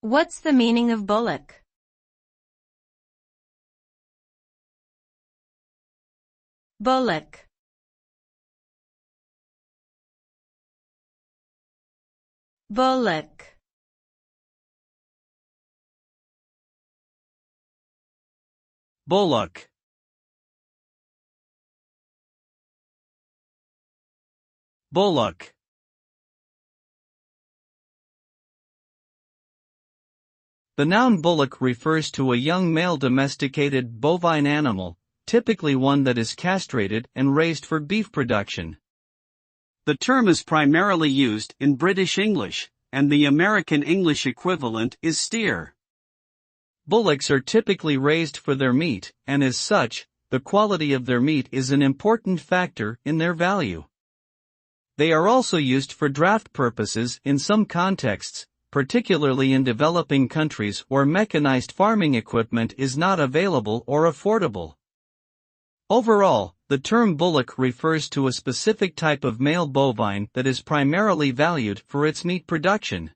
What's the meaning of bullock? Bullock. Bullock. Bullock. Bullock. The noun bullock refers to a young male domesticated bovine animal, typically one that is castrated and raised for beef production. The term is primarily used in British English, and the American English equivalent is steer. Bullocks are typically raised for their meat, and as such, the quality of their meat is an important factor in their value. They are also used for draft purposes in some contexts, particularly in developing countries where mechanized farming equipment is not available or affordable. Overall, the term bullock refers to a specific type of male bovine that is primarily valued for its meat production.